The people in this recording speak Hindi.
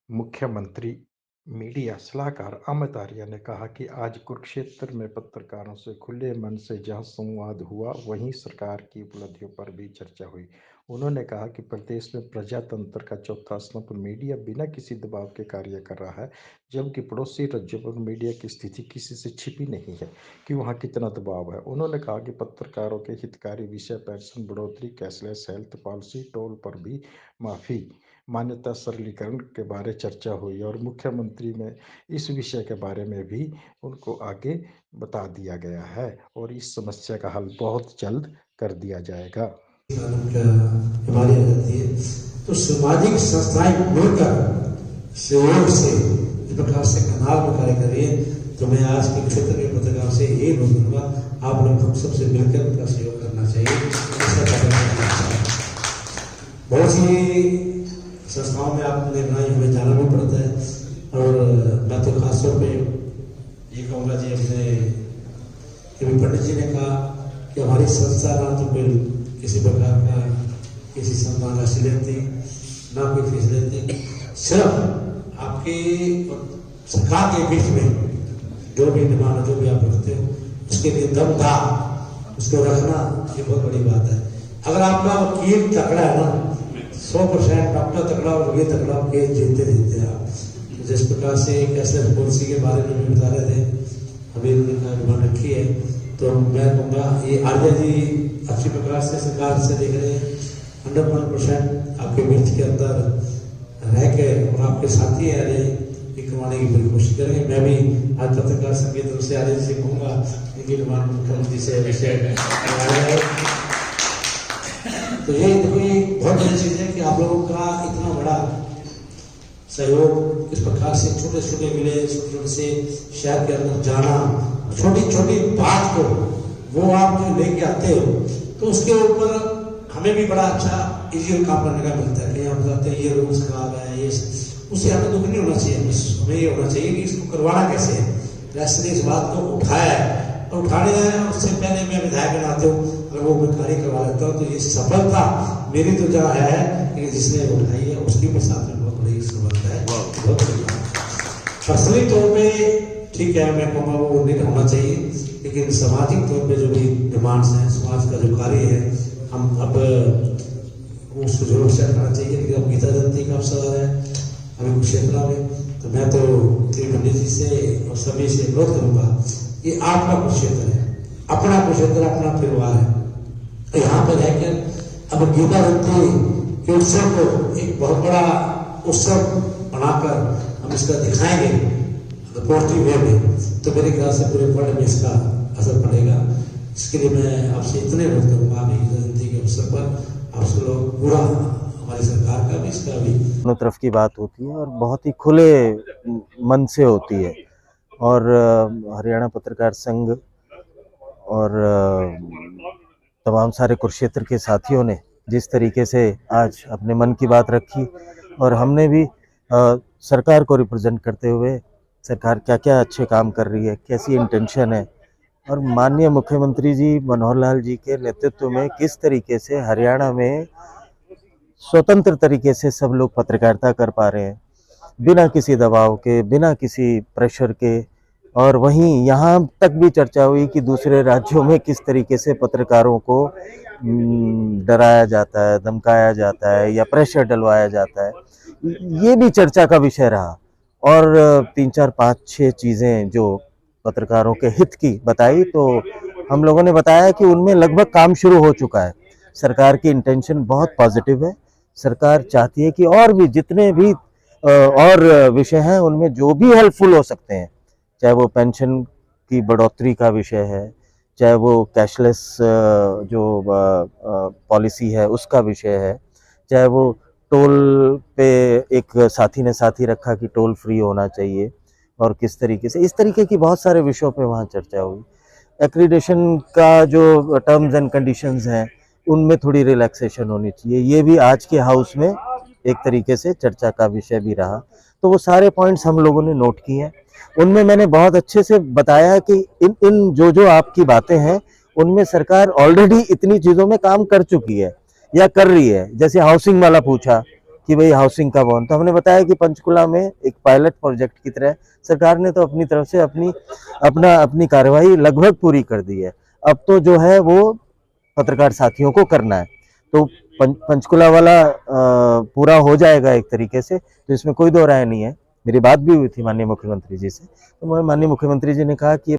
मुख्यमंत्री मीडिया सलाहकार अमित आर्य ने कहा कि आज कुरुक्षेत्र में पत्रकारों से खुले मन से जहां संवाद हुआ, वहीं सरकार की उपलब्धियों पर भी चर्चा हुई। उन्होंने कहा कि प्रदेश में प्रजातंत्र का चौथा स्तंभ मीडिया बिना किसी दबाव के कार्य कर रहा है, जबकि पड़ोसी राज्यों पर मीडिया की स्थिति किसी से छिपी नहीं है कि वहां कितना दबाव है। उन्होंने कहा कि पत्रकारों के हितकारी विषय पेंशन बढ़ोतरी, कैशलेस हेल्थ पॉलिसी, टोल पर भी माफी, मान्यता सरलीकरण के बारे चर्चा हुई और मुख्यमंत्री में इस विषय के बारे में भी उनको आगे बता दिया गया है और इस समस्या का हल बहुत जल्द कर दिया जाएगा। बीमारी आ जाती है तो सामाजिक संस्थाएं मिलकर सहयोग से इस प्रकार से कनाल में कार्य कर रही है। तो मैं आज के क्षेत्र के पत्रकारों से यही अनुरोध करूंगा, आप लोग हम सबसे मिलकर उनका सहयोग करना चाहिए। बहुत सी संस्थाओं में आपने हमें जाना भी पड़ता है और मैं तो खासतौर पे ये कहूँगा जी, अपने पंडित जी ने कहा कि हमारी संस्था ना तो कोई किसी प्रकार का किसी संस्थान राशि लेती, ना कोई फीस लेती, सिर्फ आपकी सरकार के बीच में जो भी डिमांड जो भी आप रखते हो उसके लिए दम था उसको रखना, ये बहुत बड़ी बात है। अगर आपका वकील तकड़ा है ना, 100% डॉक्टर तकड़ा और वकील तकड़ा, केस जीतते जीतते हैं आप। जिस प्रकार से कैसे पॉलिसी के बारे में भी बता रहे थे, अभी उन्होंने डिमांड रखी है, तो मैं कहूँगा ये आर्या जी अच्छी प्रकार से सरकार से देख रहे हैं, 100% आपके बीच के अंदर रह के और आपके साथी आ रहे कमाने की पूरी कोशिश करेंगे। मैं भी आज पत्रकार संघ की तरफ से आर्य जी से कहूँगा, इनकी डिमांड मुख्यमंत्री से विषय तो ये देखो, ये बहुत बड़ी चीज है कि आप लोगों का इतना बड़ा सहयोग इस प्रकार से छोटे छोटे विलेज, छोटे छोटे से शहर के अंदर जाना, छोटी छोटी बात को वो आप जो लेके आते हो तो उसके ऊपर हमें भी बड़ा अच्छा इजी काम करने का मिलता है कि हम बताते हैं ये रूल्स खराब है, ये उससे हमें दुख नहीं होना चाहिए। हमें ये होना चाहिए कि इसको करवाना कैसे है। प्रेस ने इस बात को उठाया है और उठाने उससे पहले मैं विधायक बनाते हूँ, अगर वो मैं कार्य करवा लेता हूँ तो ये सफलता मेरी तो जगह है कि जिसने उठाई है उसकी भी साथ में बहुत बड़ी सफलता है। बहुत पर्सनली तौर पे ठीक है, मैं कहूँगा वो नहीं होना चाहिए, लेकिन सामाजिक तौर पे जो भी डिमांड्स हैं, समाज का जो कार्य है, हम अब उसको जरूर से करना चाहिए। लेकिन अब गीता जयंती का अवसर है अभी कुरुक्षेत्र में, तो मैं तो पंडित जी से और सभी से अनुरोध करूंगा, ये आपका कुरुक्षेत्र है, अपना कुरुक्षेत्र, अपना परिवार है। तो यहाँ पर रहकर अब गीता जयंती के उत्सव को एक बहुत बड़ा उत्सव बनाकर हम इसका दिखाएंगे पॉजिटिव वे में, तो मेरे ख्याल से पूरे वर्ल्ड में इसका असर पड़ेगा। इसके लिए मैं आपसे इतने अनुरोध करूंगा, अभी गीता जयंती के अवसर पर आप सब लोग पूरा हमारी सरकार का भी इसका भी दोनों तरफ की बात होती है और बहुत ही खुले मन से होती है। और हरियाणा पत्रकार संघ और तमाम सारे कुरुक्षेत्र के साथियों ने जिस तरीके से आज अपने मन की बात रखी और हमने भी सरकार को रिप्रेजेंट करते हुए सरकार क्या क्या अच्छे काम कर रही है, कैसी इंटेंशन है और माननीय मुख्यमंत्री जी मनोहर लाल जी के नेतृत्व में किस तरीके से हरियाणा में स्वतंत्र तरीके से सब लोग पत्रकारिता कर पा रहे हैं, बिना किसी दबाव के, बिना किसी प्रेशर के। और वहीं यहाँ तक भी चर्चा हुई कि दूसरे राज्यों में किस तरीके से पत्रकारों को डराया जाता है, धमकाया जाता है या प्रेशर डलवाया जाता है, ये भी चर्चा का विषय रहा। और 3, 4, 5, 6 चीज़ें जो पत्रकारों के हित की बताई, तो हम लोगों ने बताया कि उनमें लगभग काम शुरू हो चुका है। सरकार की इंटेंशन बहुत पॉजिटिव है। सरकार चाहती है कि और भी जितने भी और विषय हैं उनमें जो भी हेल्पफुल हो सकते हैं, चाहे वो पेंशन की बढ़ोतरी का विषय है, चाहे वो कैशलेस जो पॉलिसी है उसका विषय है, चाहे वो टोल पे एक साथी ने साथी रखा कि टोल फ्री होना चाहिए और किस तरीके से, इस तरीके की बहुत सारे विषयों पे वहाँ चर्चा हुई। एक्रीडेशन का जो टर्म्स एंड कंडीशंस हैं उनमें थोड़ी रिलैक्सेशन होनी चाहिए, ये भी आज के हाउस में एक तरीके से चर्चा का विषय भी रहा। तो वो सारे पॉइंट्स हम लोगों ने नोट किए हैं। उनमें मैंने बहुत अच्छे से बताया कि इन जो आपकी बातें हैं उनमें सरकार ऑलरेडी इतनी चीज़ों में काम कर चुकी है या कर रही है। जैसे हाउसिंग वाला पूछा कि भाई हाउसिंग का बॉन्ड। तो हमने बताया कि पंचकुला में एक पायलट प्रोजेक्ट की तरह सरकार ने तो अपनी तरफ से अपनी कार्यवाही लगभग पूरी कर दी है। अब तो जो है वो पत्रकार साथियों को करना है। तो पंचकुला वाला पूरा हो जाएगा एक तरीके से, तो इसमें कोई दो राय नहीं है। मेरी बात भी हुई थी माननीय मुख्यमंत्री जी से, तो माननीय मुख्यमंत्री जी ने कहा कि